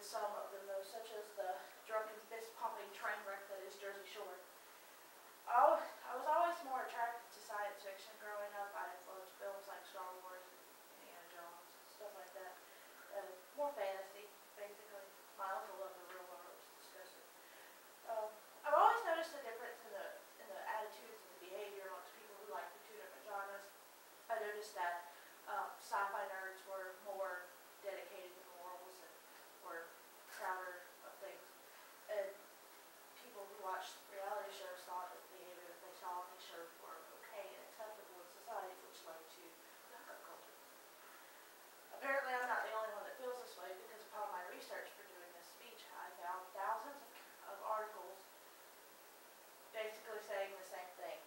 some of them, though, such as the drunken, fist-pumping train wreck that is Jersey Shore. I was always more attracted to science fiction growing up. I loved films like Star Wars and Indiana Jones, stuff like that. More fantasy, basically. My uncle loved the real world, which is disgusting. I've always noticed a difference in the attitudes and the behavior amongst people who like the two different genres. I noticed that sci-fi nerds were more dedicated to morals and were prouder of things. And people who watched reality shows thought that the behavior that they saw on these shows were okay and acceptable in society, which led to the hookup culture. Apparently, I'm not the only one that feels this way, because upon my research for doing this speech, I found thousands of articles basically saying the same thing.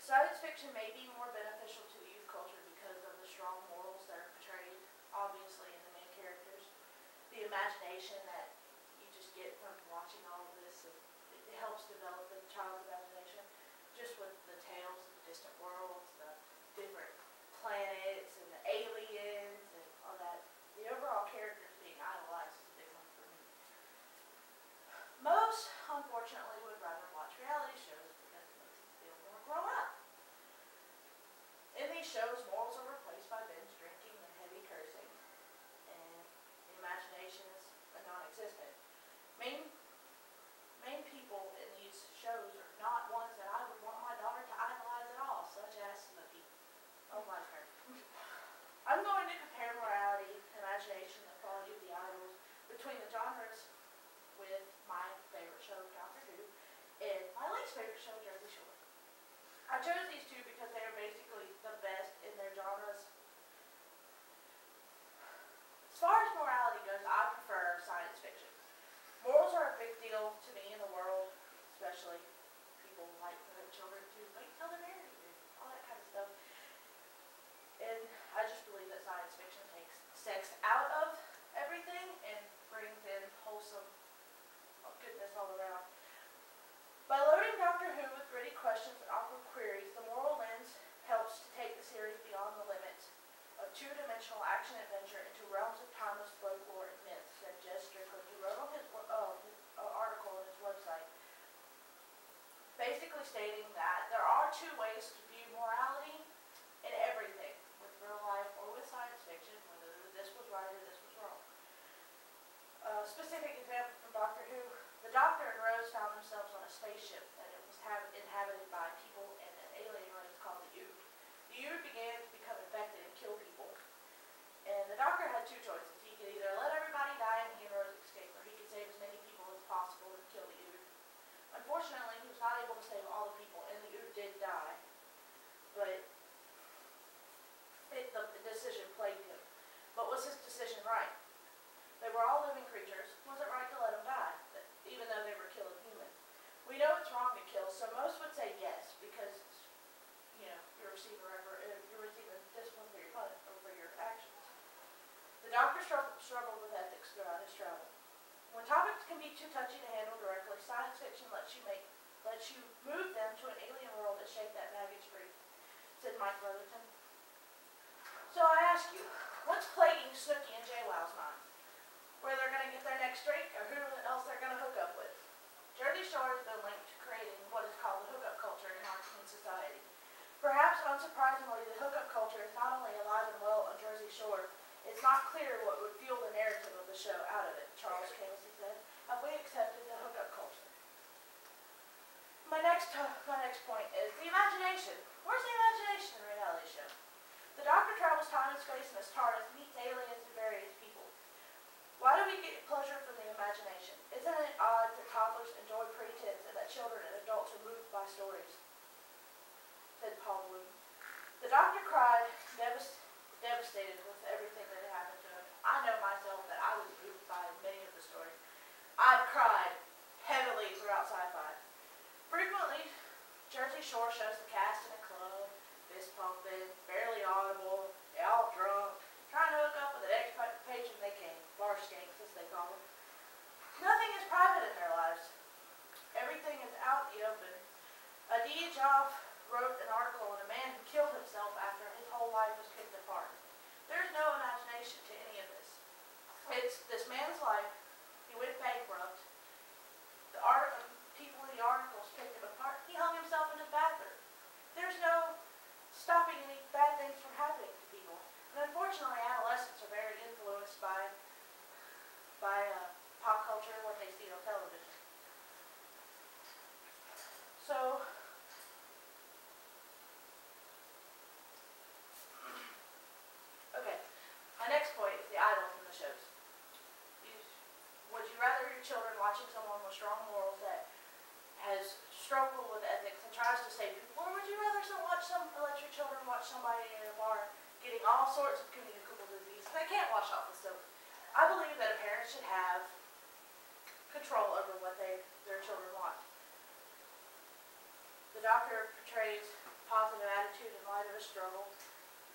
Science fiction may be more beneficial to the youth culture because of the strong morals that are portrayed, obviously, in the main characters. The imagination that you just get from watching all of this, and it helps develop the child's imagination, just with the tales of the distant worlds, the different planets, and the aliens, and all that. The overall characters being idolized is a big one for me. Most, unfortunately, would rather watch reality shows because it makes them feel more grown up. In these shows, morals are replaced by binge drinking and heavy cursing, and the imagination is non-existent. Main people in these shows are not ones that I would want my daughter to idolize at all, such as Snooki. Oh, like her. I'm going to compare morality, imagination, and quality of the idols between the genres with my favorite show, Doctor Who, and my least favorite show, Jersey Shore. I chose these two because they are basically the best in their genres. As far as morality goes, I prefer science fiction. Morals are a big deal to me in the world, especially people like for their children to wait till they're married and all that kind of stuff. And I just believe that science fiction takes sex out of everything and brings in wholesome goodness all around. By loading Doctor Who with gritty questions and awkward queries, the moral lens helps to take the series beyond the limits of two-dimensional action-adventure into realms of timeless folklore and myths, said Jess Strickland, who wrote on his article on his website, basically stating that there are two ways to view morality in everything, with real life or with science fiction, whether this was right or this was wrong. A specific example from Doctor Who, the Doctor and Rose found themselves on a spaceship that it was inhabited by people and an alien race called the Ood. The Ood began to become infected and kill people, and the Doctor had two choices. He could either let everybody die and he and Rose escape, or he could save as many people as possible and kill the Ood. Unfortunately, he was not able to save all the people, and the Ood did die, but the decision plagued him. But was his decision right? They were all living creatures. Was it right to let them die, even though they were killing humans? We know it's wrong to kill, so most would say yes, because you're receiving discipline for your punishment or for your actions. The Doctor struggled with ethics throughout his travel. When topics can be too touchy to handle directly, science fiction lets you move them to an alien world and shake that baggage free, said Mike Rutherford. So I ask you, what's plaguing Snooki and JWoww's mind? Where they're going to get their next drink, or who else they're going to hook up with? Jersey Shore has been linked to creating what is called the hookup culture in our teen society. Perhaps unsurprisingly, the hookup culture is not only alive and well on Jersey Shore, it's not clear what would fuel the narrative of the show out of it, Charles Casey said. Have we accepted the hookup culture? My next point is the imagination. Where's the imagination in a reality show? The Doctor travels time and space in his TARDIS, meets aliens and various people. Why do we get pleasure from the imagination? Isn't it odd that toddlers enjoy pretense and that children and adults are moved by stories? Said Paul Bloom. The Doctor cried, devastated with everything that had happened to him. I know myself that I was moved by many of the stories. I've cried heavily throughout sci-fi. Frequently, Jersey Shore shows the cast in a club, fist pumping, barely audible, they all drunk, trying to hook up with an ex-patron they can, bar skanks as they call them. Nothing is private in their lives. Everything is out in the open. Adia Joff wrote an article on a man who killed himself after his whole life was picked apart. There's no imagination to any of this. This man's life. He went bankrupt. People in the articles picked him apart. He hung himself in his bathroom. There's no stopping any bad things from happening to people. And unfortunately, adolescents are very influenced by pop culture and what they see on television. So, okay, my next point is the idols in the shows. Would you rather your children watching someone with strong morals that has struggled with ethics and tries to save people, or would you rather let your children watch somebody in a bar getting all sorts of communicable disease? They can't wash off the soap. I believe that a parent should have control over what their children watch. The doctor portrays positive attitude in light of a struggle,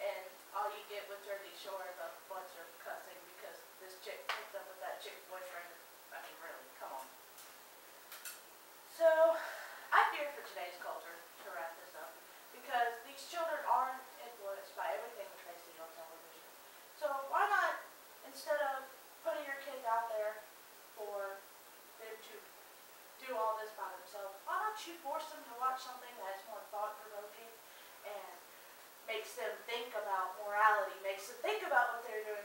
and all you get with Jersey Shore is a bunch of cussing because this chick picked up with that chick's boyfriend. I mean, really, come on. So, I fear for today's culture, to wrap this up, because these children are influenced by everything that they see on television. So why not, instead of putting your kids out there for them to do all this by themselves, why don't you force them to watch something that's more thought-provoking and makes them think about morality, makes them think about what they're doing